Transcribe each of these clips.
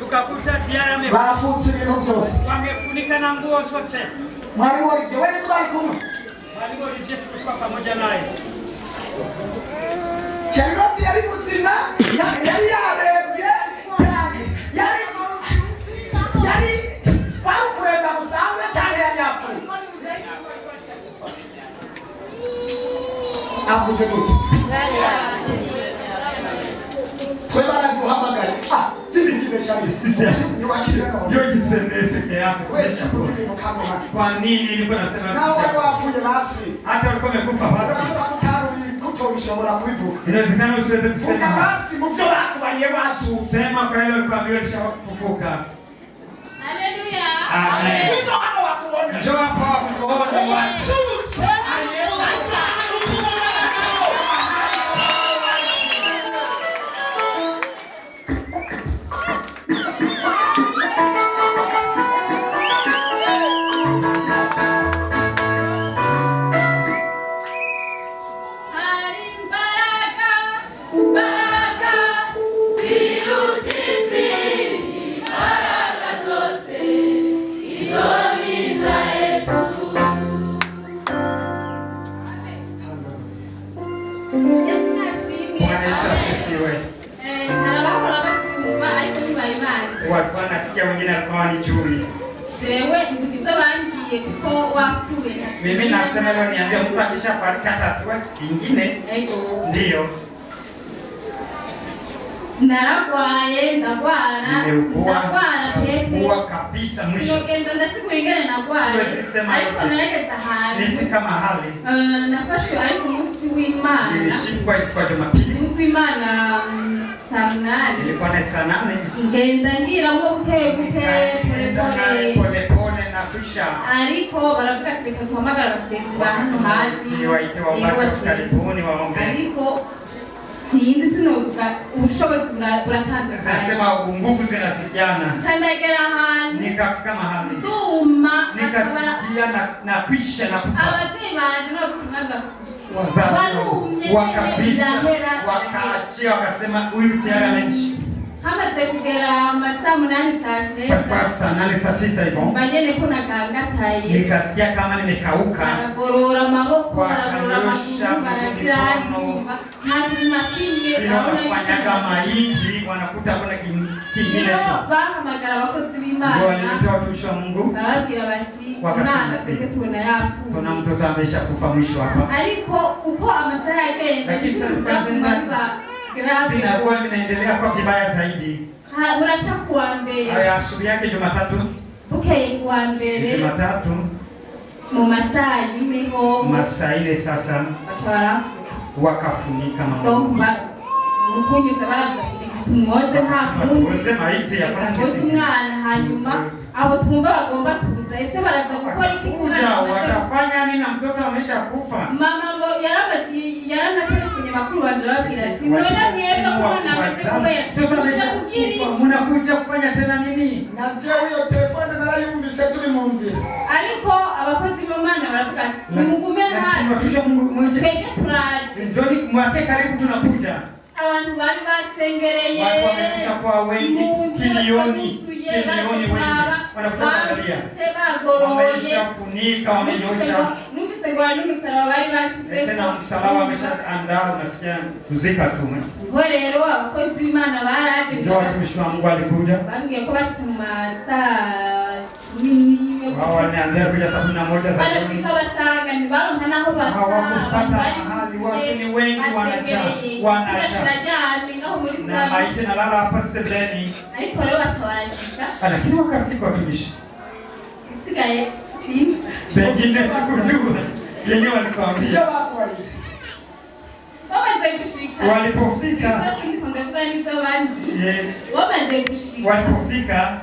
tukakuta tayari bafutse ibintu byose wamefunika na nguo zote. Mwari warije wewe twari kumwe. Mwari warije tulikuwa pamoja naye. Charlotte yari muzima yari yarebye cyane yari bakureba musanzwe cyane yari yapfuye. Avuze gute? Kwa bana kuhamagara. Tibi shami sisi. Yo jiseme peke yako. Kwa nini nilikuwa nasema na wale wapuje basi? Hata walikuwa wamekufa basi. Kutoshobora kubivuga. Inawezekana usiweze kusema. Basi muvyo bakubaye watu. Sema kwa hiyo alikuwa ameshafufuka. Haleluya. Amen. Ndio hapo watu wone. Njoo hapo kuona watu. Mimi nasema leo niambia mtu akishafariki atatua kingine. Ndio. Naragwaye ndagwara pepe kuwa kabisa mwisho. Nogenda ndasikurigana nagwara. Ariko narageza hantu. Nifika mahali. Nafashwe ariko umunsi w'Imana. Nilishikwa kwa Jumapili. Umunsi w'Imana saa 8. Nilikuwa na saa 8. Ngenda ngira ngo buke pole na kisha. Ariko baravuga ati reka tuhamagara abasenzi bantu hafi. Waite wa karibuni waombe. Ariko sinzi sinovuga ubushobozi buratandukanye. Nasema nguvu zinasikiana. Tandagera hantu. Nikafika mahali. Duma. Nikasikia na pisha na kufa. Abavyeyi banje no kumaga. Wazazi wakabisa wakaachia wakasema huyu tayari ameishi. Hamaze kugera masaa 8 saa 9 hivyo. Banyene kuna gangataye. Nikasikia kama nimekauka. Baragorora amaboko, baragorora amaguru, baragira hasi mapinge wanafanya maiti wanakuta kuna kingine tu. Bahamagara abakozi b'Imana. Ndio walitoa watumishi wa Mungu. Bababwira bati Imana twese tubona yapfuye. Tuna mtoto ameshakufa mwisho hapa. Ariko uko amasaha yagenda binakuwa vinaendelea kwa vibaya zaidi. Uracha kuwa mbele. Aya asubuhi yake Jumatatu. Bukeye kuwa mbele. Jumatatu. Mu masaa y'imiho. Masaa ile sasa. Batwara. Wakafunika mama. Donc mukunyuza baraza tumuoze hapo. Muoze maiti ya kwanza. Umwana hanyuma abo tumba bagomba kuza ese baraza gukora iki kumwana. Watafanya nini na mtoto ameshakufa? Mama ngo yaramase kwenye makuru wandabwira ati nona mwebwe kubona ameze mnakuja kufanya tena nini? Na je hiyo telefone narayumvise turi mu nzira. Ariko abakozi b'Imana baravuga nimugume hano. Twege turaje. Njoni mwake karibu tunakuja. Abantu bari bashengereye. Watu wamekuja kwa wengi milioni wengi. Wanakuangalia. Wameshafunika, wamenyosha. Numvise ngo n'umusaraba bari bashize. Tena msalaba ameshaandaa unasikia kuzika tu. Ngo rero abakozi b'Imana baraje. Ndio watumishi wa Mungu walikuja. Bambwiye ko bashitse mu masaa 10. Wao wanaanza kuja saa 11 za jioni. Bashika basanga ni baronka naho bacha. Hawakupata mahali, watu ni wengi wanacha. Na maiti na lala hapa sebuleni. Ariko rero batwarashika. Lakini wakafika watumishi. Isigaye fin. Pengine sikujua. Yenye walikwambia. Wamaze gushika. Walipofika. Wamaze gushika. Walipofika.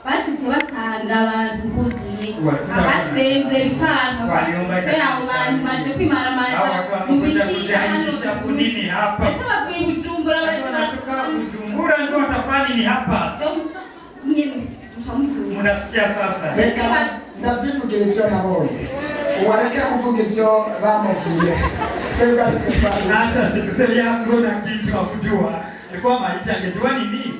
Bashitse basanga abantu buzuye. Abasenze bikanga. Se abantu baje kwimaramaza. Mubiki hano kunini hapa. Ese bavuye Bujumbura wanatoka Bujumbura ndio watafanya nini hapa? Mnasikia sasa. Ndavyivugira ivyo nabonye. Uwareka kuvuga ivyo bamubwiye. Hata sikusema yangu na kitu hakujua. Ilikuwa maiti angejua nini?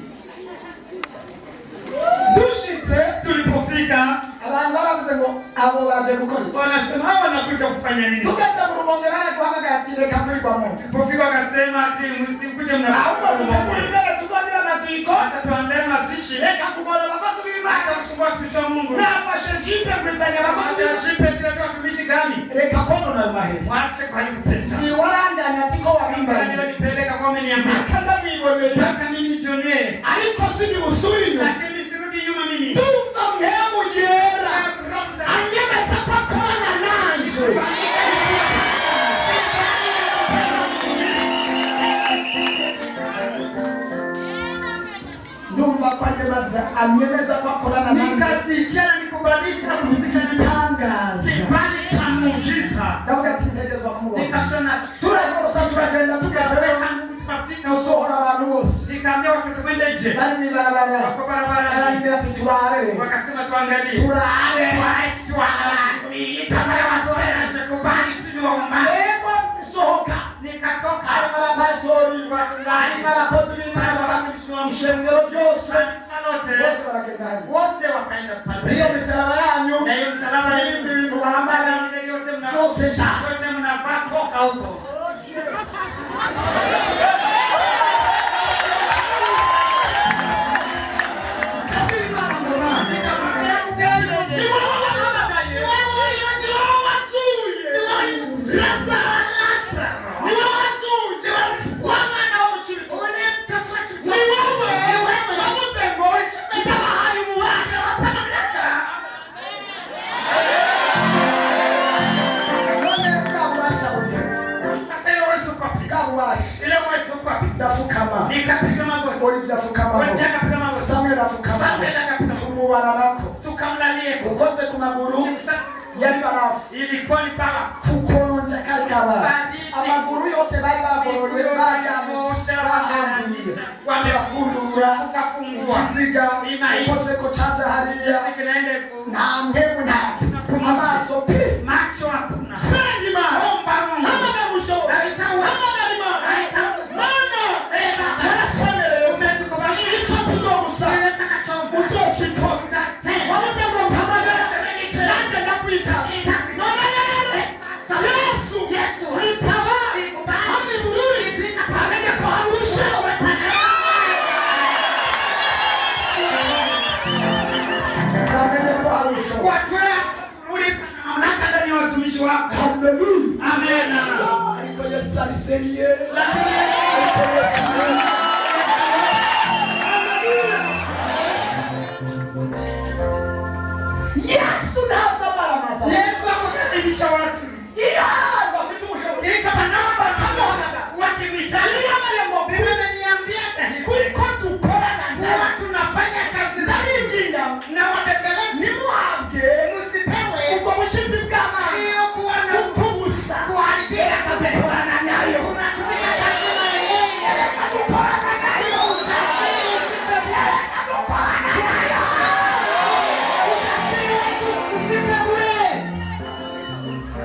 abo baje gukora. Wanasema hawa wanakuja kufanya nini? Tukaza murubongera guhamagara ati reka kurirwa munsi. Sipofika akasema ati msikuje Ahubwo tukakurindira tuzanira amaziko. hata tuandae mazishi. Reka kugora abakozi b'Imana. Hata kusumbua watumishi wa Mungu. Nafashe jipe kwizanya abakozi b'Imana. Jipe tunatoa watumishi gani? Reka kono na maheri. Waache kuharibu pesa. Ni waranganya atiko wabimba. Ndio nipeleka kwa meniambia. Kanda biboneye. Hata mimi nijionee. Ariko sindi usuri nyuma. Lakini sirudi nyuma mimi. Tumva mhemu yera. Anyemeza kwa kona nanje. Ndumva kwa nyemaza anyemeza kwa kona nanje. Nikasikia na nikubadilisha kutangaza. Kibali cha muujiza. Ndavuga ati ntegezwa kumubona. Nikashona turasa turagenda tugazerewa tukafika usohora abantu bose. Nikaambia watoto twende nje. Bari mibarabara. Wako barabarani. Arambira ati turare. Wakasema tuangalie. Turare. Tuangalie. Itamaya wasera tukubali tunaomba. Ego sohoka. Nikatoka. Ari mara pastori. Ari mara kozi b'Imana. Mshengero byose. Bose baragenda hano. Wote wakaenda pale. Hiyo misalaba yanyu. Na hiyo msalaba ni ibintu bambara. Byose sha. Wote mnavaa toka huko. Nikapiga magoti. Ulifukama magoti. Samuel afukama. Tumubana nako. Tukamlalie. Ukoze ku maguru. Yari barafu. Ilikuwa ni barafu. Kukonja kakaba. Amaguru yose bari bagoroye wamefungura. Tukafungua. Kiziga. Ukose ko chaja hariya. Na mbegu na. Amaso pi. Macho hakuna. Sema. Omba Mungu. Hana musho. Haitawa. Hallelujah. Amen. Ariko Yesu aliseriye. Yesu ntaza baramaza. Yesu akakaribisha watu.